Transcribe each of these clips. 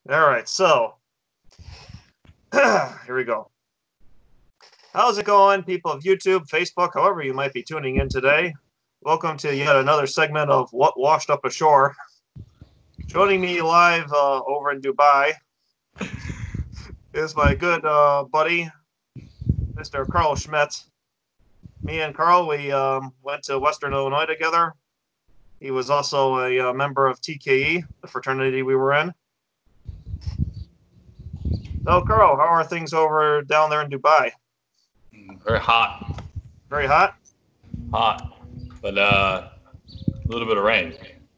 All right, so here we go. How's it going, people of YouTube, Facebook, however you might be tuning in today? Welcome to yet another segment of What Washed Up Ashore. Joining me live over in Dubai is my good buddy, Mr. Karl Schimdt. Me and Karl, we went to Western Illinois together. He was also a member of TKE, the fraternity we were in. So, Karl, how are things over down there in Dubai? Very hot. Very hot? Hot. But a little bit of rain.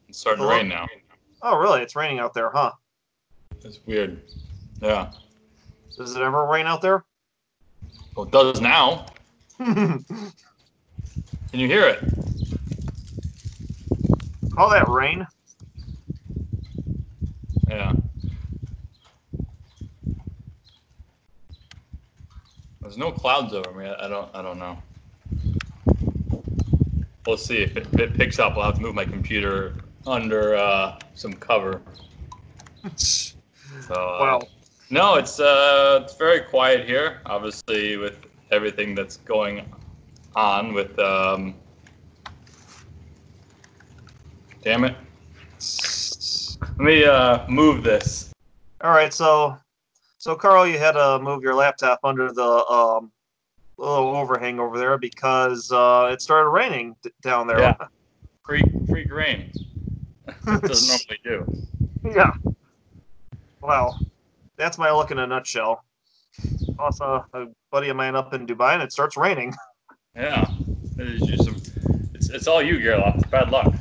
It's starting to rain now. Oh, really? It's raining out there, huh? It's weird. Yeah. Does it ever rain out there? Well, it does now. Can you hear it? Call that rain? Yeah. There's no clouds over me. I don't know. We'll see if it picks up. I'll have to move my computer under some cover. So Wow. no, it's very quiet here. Obviously, with everything that's going on with damn it. Let me move this. All right, so Karl, you had to move your laptop under the little overhang over there because it started raining down there. Yeah. Freak rain. It doesn't normally do. Yeah. Wow. That's my luck in a nutshell. Also, a buddy of mine up in Dubai, and it starts raining. Yeah. It's all you, Gerlach. It's bad luck.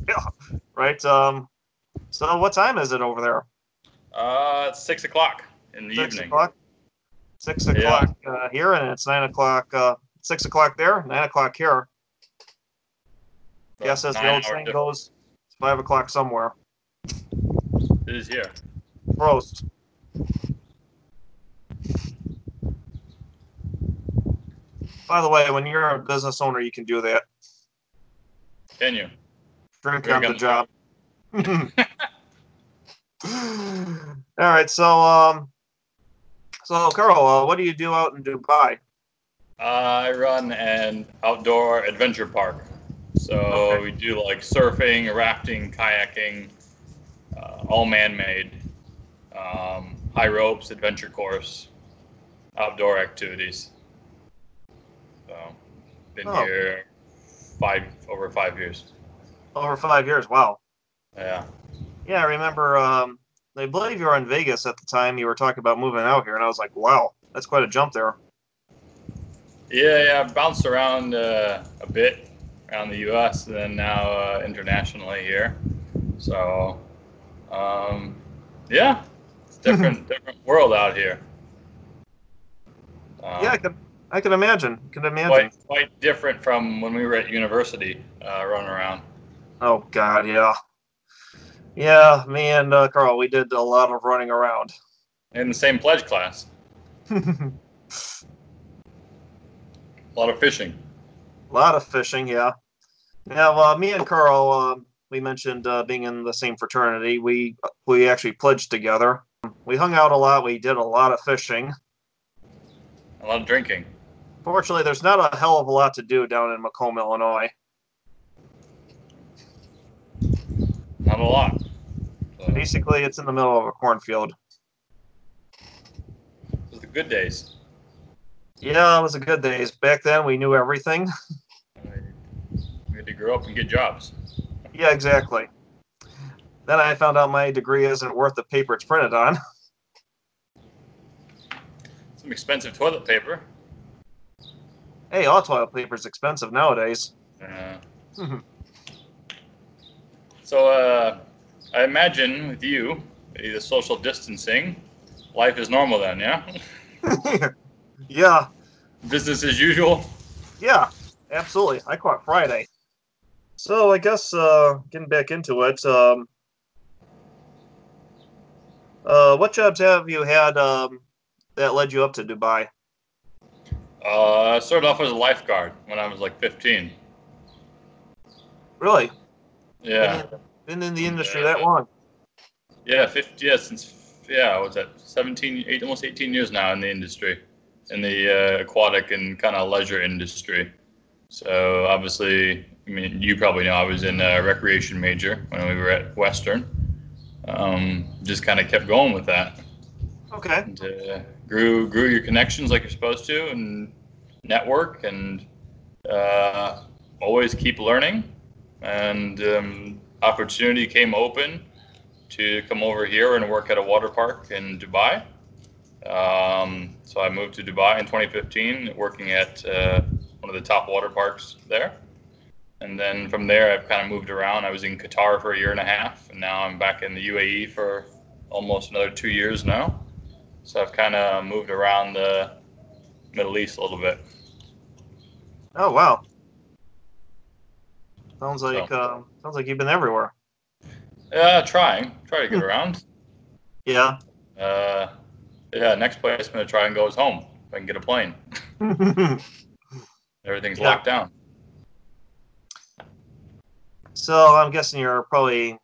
Yeah. Right. So what time is it over there? It's 6 o'clock in the 6 evening. o'clock. 6 o'clock here, and it's 9 o'clock. 6 o'clock there, 9 o'clock here. Yes, as the old saying goes, it's 5 o'clock somewhere. It is here. Prost. By the way, when you're a business owner, you can do that. Can you? Drink on the job. All right, so Karl, what do you do out in Dubai? I run an outdoor adventure park. So we do like surfing, rafting, kayaking, all man-made, high ropes, adventure course, outdoor activities. So been here over 5 years. Over 5 years, wow. Yeah. Yeah, I remember. I believe you were in Vegas at the time. You were talking about moving out here, and I was like, wow, that's quite a jump there. Yeah, I bounced around a bit around the U.S. and then now internationally here. So, yeah, it's different world out here. Yeah, I can imagine. Quite different from when we were at university running around. Oh God, yeah. Yeah, me and Karl, we did a lot of running around. In the same pledge class. A lot of fishing. A lot of fishing, yeah. Yeah, me and Karl, we mentioned being in the same fraternity. We actually pledged together. We hung out a lot. We did a lot of fishing. A lot of drinking. Fortunately, there's not a hell of a lot to do down in Macomb, Illinois. Not a lot. So. Basically, it's in the middle of a cornfield. Those are the good days. Yeah, it was the good days. Back then, we knew everything. We had to grow up and get jobs. Yeah, exactly. Then I found out my degree isn't worth the paper it's printed on. Some expensive toilet paper. Hey, all toilet paper is expensive nowadays. So, I imagine with you, the social distancing, life is normal then, yeah? Yeah. Business as usual? Yeah, absolutely. I caught Friday. So I guess getting back into it, what jobs have you had that led you up to Dubai? I started off as a lifeguard when I was like 15. Really? Yeah. Been in the industry that long? Yeah, since yeah, what's that? 17, almost 18 years now in the industry, in the aquatic and kind of leisure industry. So obviously, I mean, you probably know I was in a recreation major when we were at Western. Just kind of kept going with that. Okay. And grew your connections like you're supposed to, and network, and always keep learning. And opportunity came open to come over here and work at a water park in Dubai. So I moved to Dubai in 2015, working at one of the top water parks there. And then from there, I've kind of moved around. I was in Qatar for a year and a half, and now I'm back in the UAE for almost another 2 years now. So I've kind of moved around the Middle East a little bit. Oh wow. So Sounds like you've been everywhere. try to get around. Yeah. Uh, yeah, next place I'm gonna try and go is home. If I can get a plane. Everything's Yeah. locked down. So I'm guessing you're probably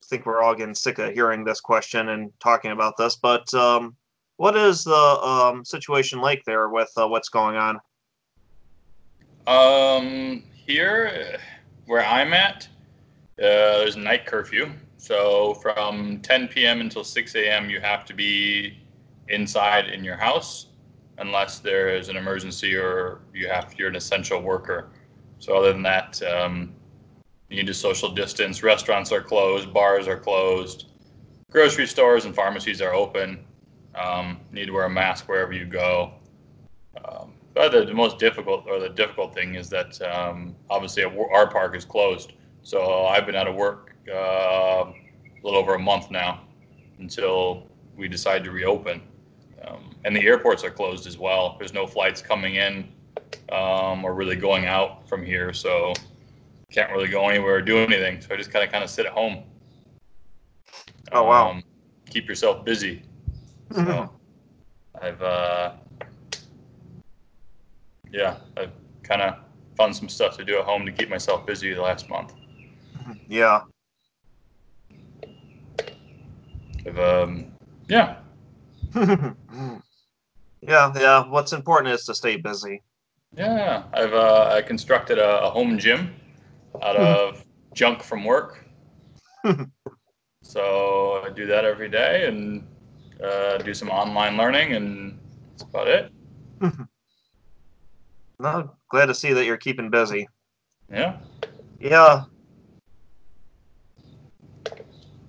think we're all getting sick of hearing this question and talking about this, but what is the situation like there with what's going on? Here, where I'm at, there's a night curfew. So from 10 p.m. until 6 a.m., you have to be inside in your house, unless there is an emergency or you're an essential worker. So other than that, you need to social distance. Restaurants are closed, bars are closed, grocery stores and pharmacies are open. You need to wear a mask wherever you go. But the difficult thing is that obviously our park is closed. So I've been out of work a little over a month now until we decide to reopen. And the airports are closed as well. There's no flights coming in or really going out from here, so can't really go anywhere or do anything. So I just kind of sit at home. Oh wow. Keep yourself busy. So I've I've kind of found some stuff to do at home to keep myself busy the last month. Yeah. Yeah. Yeah. What's important is to stay busy. Yeah. I constructed a home gym out of junk from work. So I do that every day and do some online learning, and that's about it. No, glad to see that you're keeping busy. Yeah. Yeah.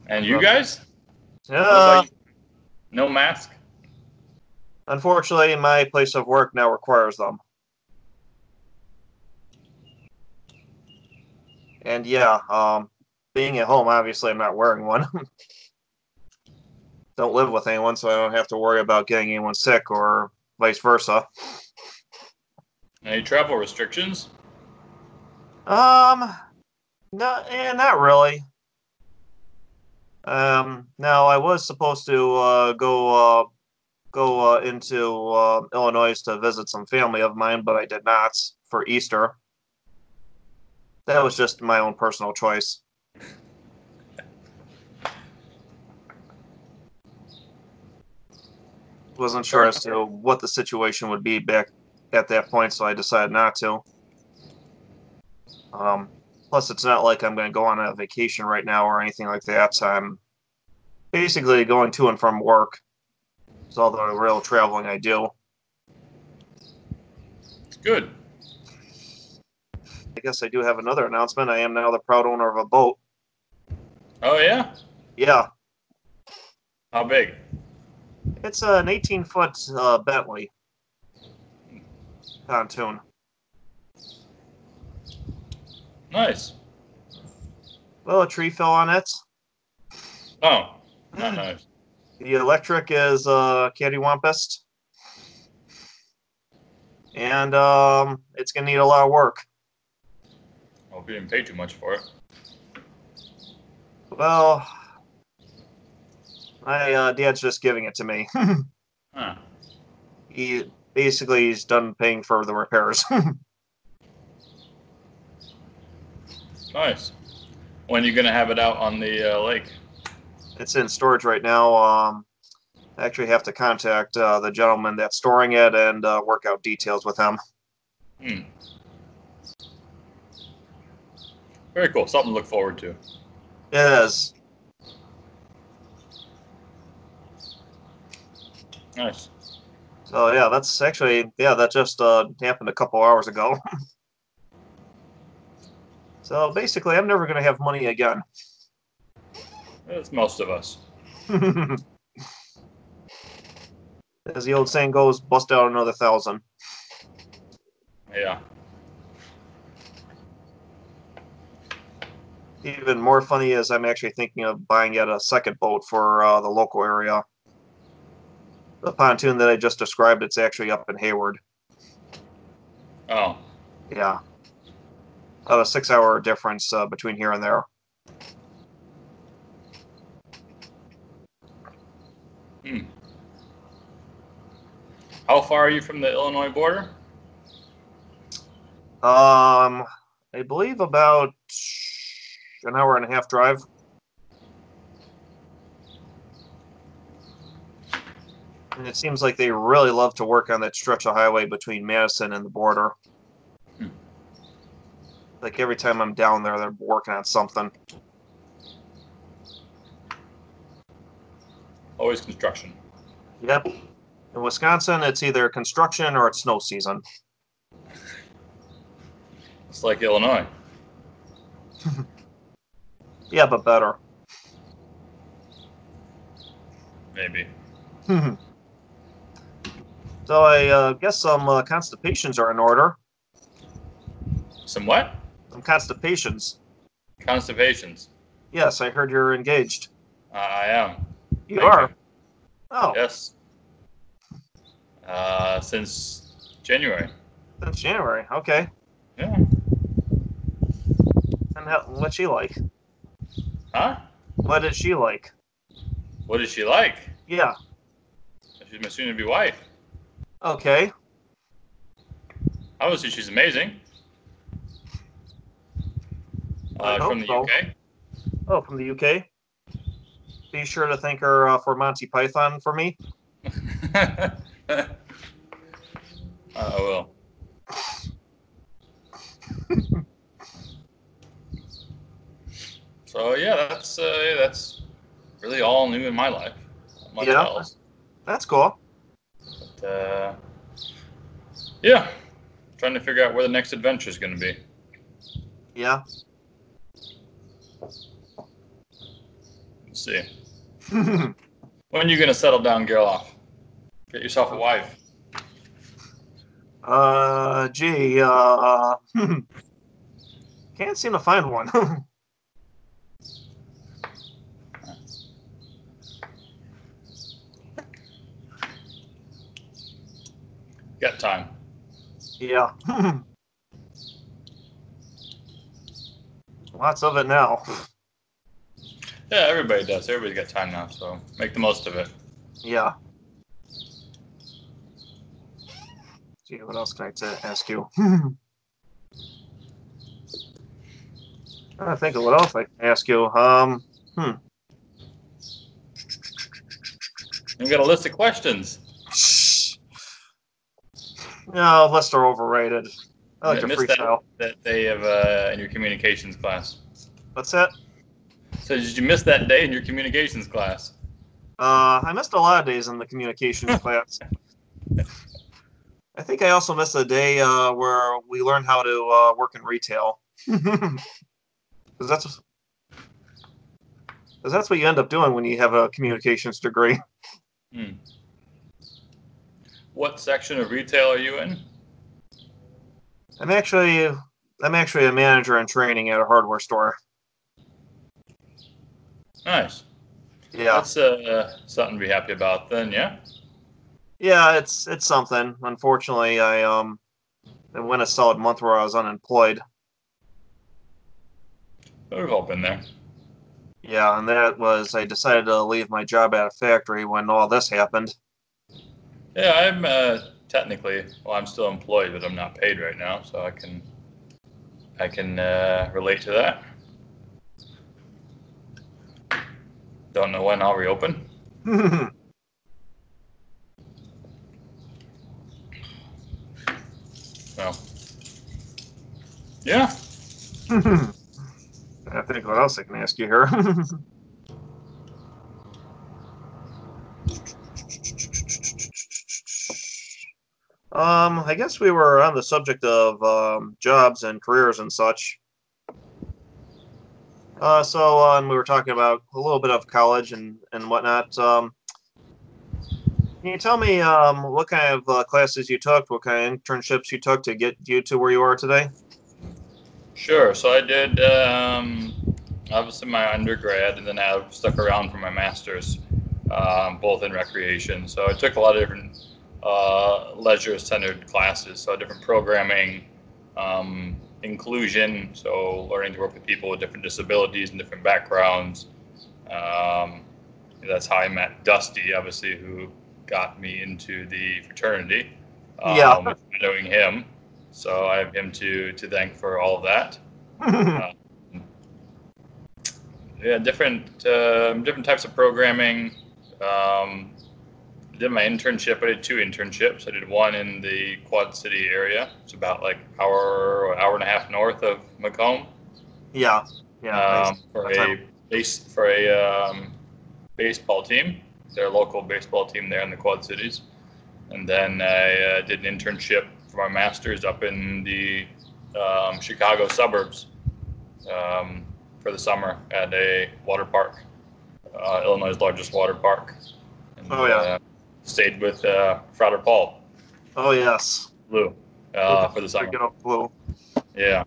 And you guys? What Yeah. about you? No mask? Unfortunately, my place of work now requires them. And yeah, being at home, obviously, I'm not wearing one. Don't live with anyone, so I don't have to worry about getting anyone sick or vice versa. Any travel restrictions? Um, not really. Now I was supposed to go into Illinois to visit some family of mine, but I did not for Easter. That was just my own personal choice. Wasn't sure as to what the situation would be back at that point, so I decided not to. Plus, it's not like I'm going to go on a vacation right now or anything like that. So I'm basically going to and from work. It's all the real traveling I do. It's good. I guess I do have another announcement. I am now the proud owner of a boat. Oh, yeah? Yeah, How big? it's an 18-foot Bentley pontoon. Nice. Well, a tree fell on it. Oh, not nice. The electric is cattywampus. And it's going to need a lot of work. I hope you didn't pay too much for it. Well, my dad's just giving it to me. Huh. He's done paying for the repairs. Nice. When are you going to have it out on the lake? It's in storage right now. I actually have to contact the gentleman that's storing it and work out details with him. Hmm. Very cool. Something to look forward to. It is. Nice. So yeah, that's actually that just happened a couple hours ago. So basically, I'm never going to have money again. That's most of us. As the old saying goes, bust out another 1,000. Yeah. Even more funny is I'm actually thinking of buying yet a second boat for the local area. The pontoon that I just described, it's actually up in Hayward. Oh. Yeah. About a 6-hour difference between here and there. Hmm. How far are you from the Illinois border? I believe about an hour and a half drive. And it seems like they really love to work on that stretch of highway between Madison and the border. Hmm. Like every time I'm down there, they're working on something. Always construction. Yep. In Wisconsin, it's either construction or it's snow season. It's like Illinois. Yeah, but better. Maybe. So I guess some constipations are in order. Some what? Some constipations. Constipations. Yes, I heard you're engaged. I am. You Thank are? you. Oh, Yes. Since January. since January. Okay. Yeah. And what's she like? Huh? What is she like? What is she like? Yeah. She's my soon-to-be wife. Okay. Obviously, she's amazing. I hope From the so. UK. Oh, from the UK? Be sure to thank her for Monty Python for me. I will. So yeah, that's really all new in my life. Not much Yeah, else. that's cool. But yeah, trying to figure out where the next adventure is going to be. Yeah. Let's see. When are you going to settle down, Gerloff? Get yourself a wife. Gee, can't seem to find one. Got time. Yeah. Lots of it now. Yeah, everybody does. Everybody's got time now, so make the most of it. Yeah. Gee, what else can I ask you? I think of what else I can ask you. You got a list of questions. No, lists are overrated. I like I to missed freestyle. that day of in your communications class. What's that? So did you miss that day in your communications class? I missed a lot of days in the communications class. I think I also missed a day where we learned how to work in retail. Because that's what you end up doing when you have a communications degree. Hmm. What section of retail are you in? I'm actually a manager in training at a hardware store. Nice. Yeah. That's something to be happy about then, yeah? Yeah, it's something. Unfortunately, I went a solid month where I was unemployed. We've all been there. Yeah, and that was I decided to leave my job at a factory when all this happened. Yeah, I'm technically, well, I'm still employed, but I'm not paid right now, so I can relate to that. Don't know when I'll reopen. else I can ask you here. I guess we were on the subject of jobs and careers and such. And we were talking about a little bit of college and whatnot. Can you tell me what kind of classes you took, what kind of internships you took to get you to where you are today? Sure. So I did obviously my undergrad, and then I stuck around for my master's, both in recreation. So I took a lot of different leisure-centered classes, so different programming, inclusion, so learning to work with people with different disabilities and different backgrounds. That's how I met Dusty, obviously, who got me into the fraternity, Yeah. knowing him. So I have him to thank for all of that. Uh, yeah, different types of programming. I did my internship. I did 2 internships. I did one in the Quad City area. It's about like hour and a half north of Macomb. Yeah. Yeah. For a baseball team, their local baseball team there in the Quad Cities. And then I did an internship for my master's up in the Chicago suburbs for the summer at a water park, Illinois' largest water park. And, Oh yeah. stayed with Frater Paul. Oh yes. Lou for the summer. Good old Blue. Yeah.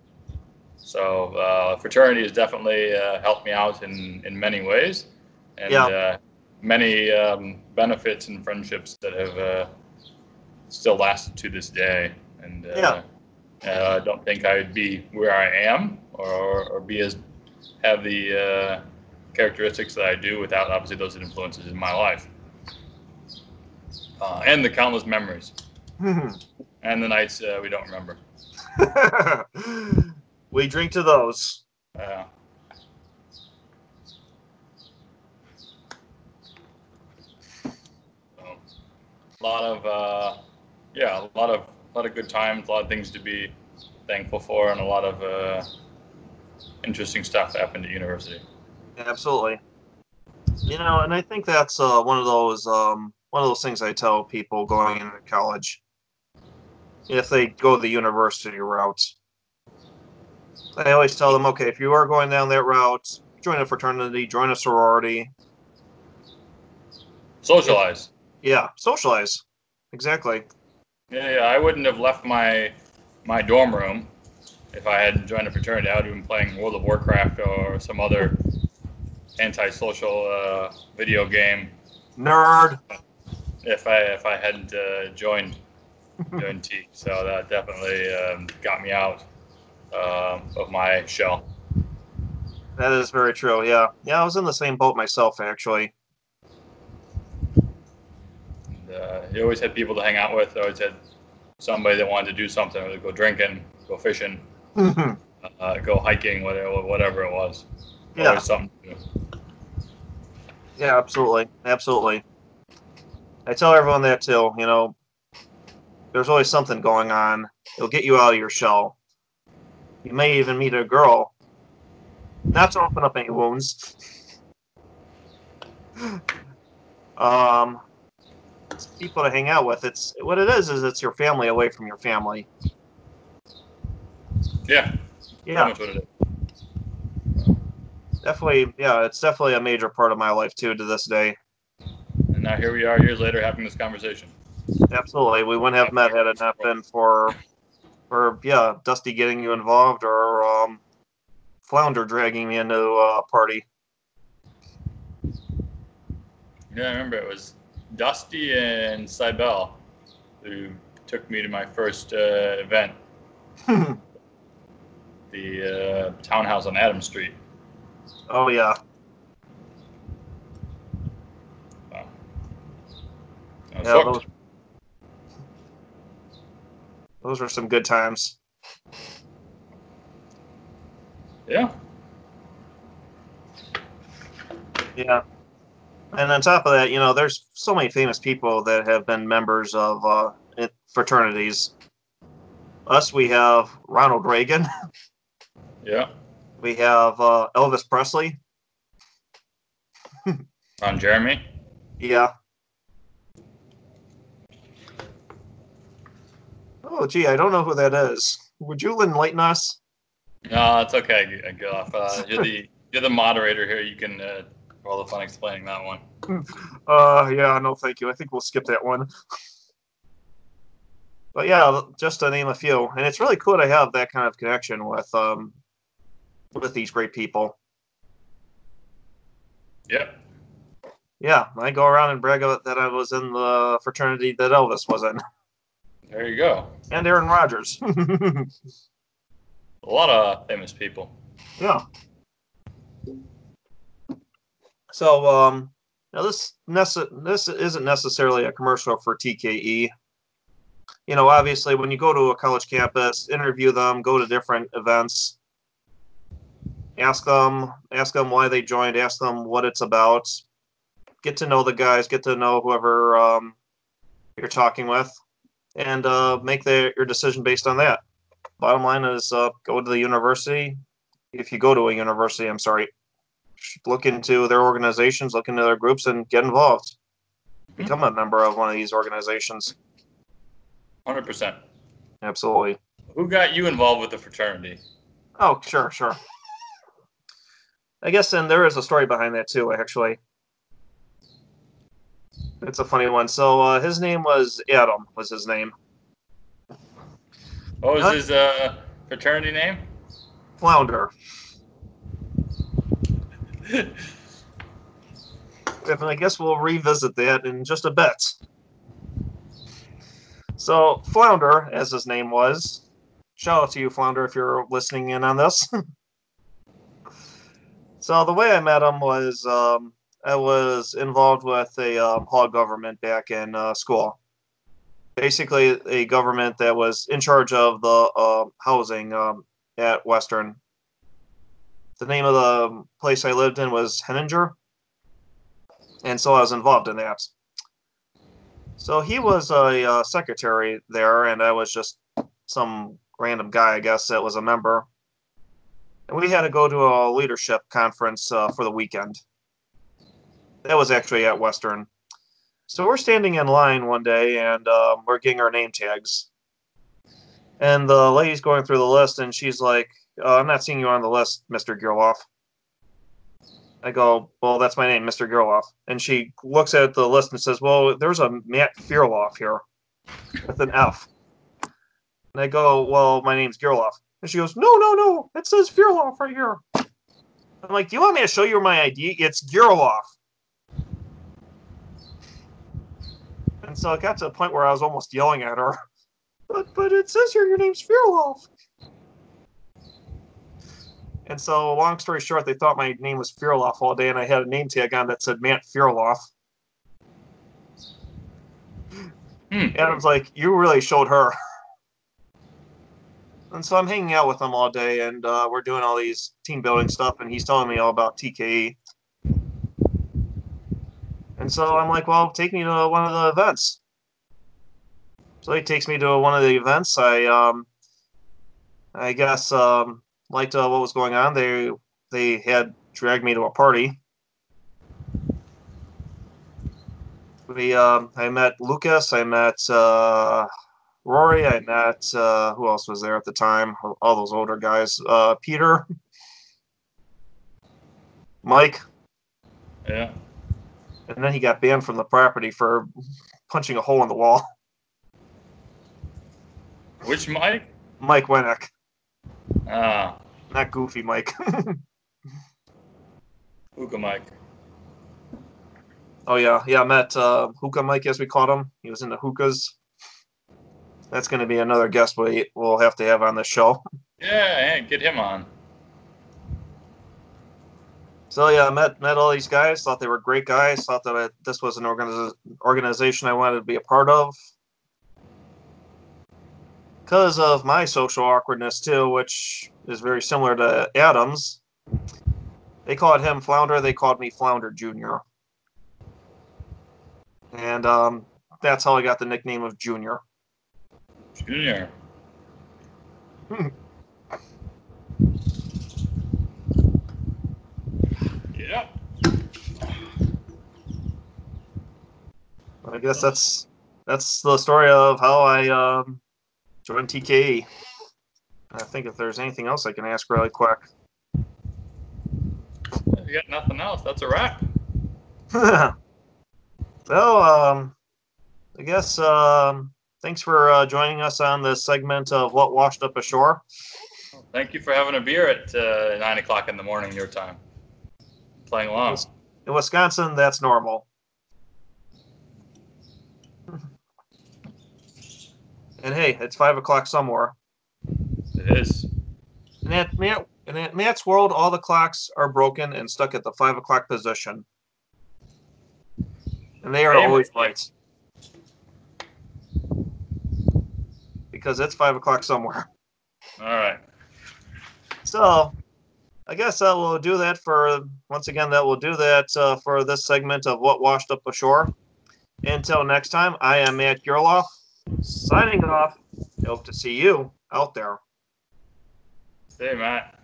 So fraternity has definitely helped me out in many ways, and many benefits and friendships that have still lasted to this day. And I don't think I would be where I am or be as have the characteristics that I do without obviously those influences in my life. And the countless memories. And the nights we don't remember. We drink to those. A lot of a lot of good times, a lot of things to be thankful for, and a lot of interesting stuff happened at university. Absolutely. And I think that's one of those things I tell people going into college. If they go the university route, I always tell them, okay, if you are going down that route, join a fraternity, join a sorority. Socialize. Socialize. Exactly. Yeah, I wouldn't have left my dorm room if I hadn't joined a fraternity. I would have been playing World of Warcraft or some other antisocial video game. Nerd. If I hadn't joined T, so that definitely got me out of my shell. That is very true. Yeah, I was in the same boat myself, actually. And, you always had people to hang out with. You always had somebody that wanted to do something, whether go drinking, go fishing, go hiking, whatever it was. Yeah. Always something to do. Yeah, absolutely. I tell everyone that too. There's always something going on. It'll get you out of your shell. You may even meet a girl. Not to open up any wounds. It's people to hang out with. It's what it is it's your family away from your family. Yeah. Yeah. That's what it is. Definitely, yeah, it's definitely a major part of my life too to this day. And now here we are years later having this conversation. Absolutely. We wouldn't have met had it not been for Dusty getting you involved or Flounder dragging me into a party. Yeah, I remember it was Dusty and Cybele who took me to my first event. The townhouse on Adams Street. Oh, yeah. Wow. Those were some good times. Yeah. Yeah. And on top of that, there's so many famous people that have been members of fraternities. Us, we have Ronald Reagan. Yeah. We have Elvis Presley. Ron Jeremy. Yeah. Oh, gee, I don't know who that is. Would you enlighten us? No, it's okay. Get off. You're the moderator here. You can have all the fun explaining that one. Yeah, no, thank you. I think we'll skip that one. But yeah, just to name a few, and it's really cool to have that kind of connection with these great people. Yep. Yeah, I go around and brag about that I was in the fraternity that Elvis was in. There you go. And Aaron Rodgers. A lot of famous people. Yeah. So, now this isn't necessarily a commercial for TKE. You know, obviously, when you go to a college campus, interview them, go to different events, ask them why they joined, ask them what it's about, get to know the guys, get to know whoever you're talking with, and make your decision based on that. Bottom line is go to the university. If you go to a university, I'm sorry, look into their organizations, look into their groups, and get involved. Become a member of one of these organizations. 100%. Absolutely. Who got you involved with the fraternity? Oh, sure. I guess, and there is a story behind that too, actually. It's a funny one. So his name was Adam, was his name. What was his fraternity name? Flounder. I guess we'll revisit that in just a bit. So Flounder, as his name was, shout out to you, Flounder, if you're listening in on this. So the way I met him was I was involved with a hall government back in school. Basically, a government that was in charge of the housing at Western. The name of the place I lived in was Henninger, and so I was involved in that. So he was a secretary there, and I was just some random guy, I guess, that was a member. And we had to go to a leadership conference for the weekend. That was actually at Western. So we're standing in line one day, and we're getting our name tags. And the lady's going through the list, and she's like, I'm not seeing you on the list, Mr. Gerloff. I go, well, that's my name, Mr. Gerloff. And she looks at the list and says, well, there's a Matt Fearloff here with an F. And I go, well, my name's Gerloff. And she goes, no, it says Fearloff right here. I'm like, do you want me to show you my ID? It's Gerloff. And so it got to the point where I was almost yelling at her. But it says here your name's Fearloff. And so, long story short, they thought my name was Fearloff all day, and I had a name tag on that said Matt Fearloff. Adam's like, you really showed her. And so I'm hanging out with him all day, and we're doing all these team building stuff, and he's telling me all about TKE. And so I'm like, well, take me to one of the events. So he takes me to one of the events. I guess liked what was going on. They had dragged me to a party. I met Lucas. I met Rory. I met who else was there at the time? All those older guys. Peter, Mike. Yeah. And then he got banned from the property for punching a hole in the wall. Which Mike? Mike Winnick. Ah. Not Goofy Mike. Hookah Mike. Oh, yeah. I met Hookah Mike, as we called him. He was in the hookahs. That's going to be another guest we'll have to have on this show. Yeah, get him on. So, yeah, I met all these guys. Thought they were great guys. Thought that this was an organization I wanted to be a part of. Because of my social awkwardness, too, which is very similar to Adam's. They called him Flounder. They called me Flounder Jr. And that's how I got the nickname of Junior. Junior. Yeah. I guess that's the story of how I joined TKE. I think if there's anything else I can ask really quick. You got nothing else. That's a wrap. So, I guess thanks for joining us on this segment of What Washed Up Ashore. Thank you for having a beer at 9 o'clock in the morning your time. Playing along. In Wisconsin, that's normal. And hey, it's 5 o'clock somewhere. It is. And at Matt's world, all the clocks are broken and stuck at the 5 o'clock position. And they are always right. Because it's 5 o'clock somewhere. All right. So, I guess that will do that for this segment of What Washed Up Ashore. Until next time, I am Matt Gerloff, signing off. I hope to see you out there. Hey, Matt.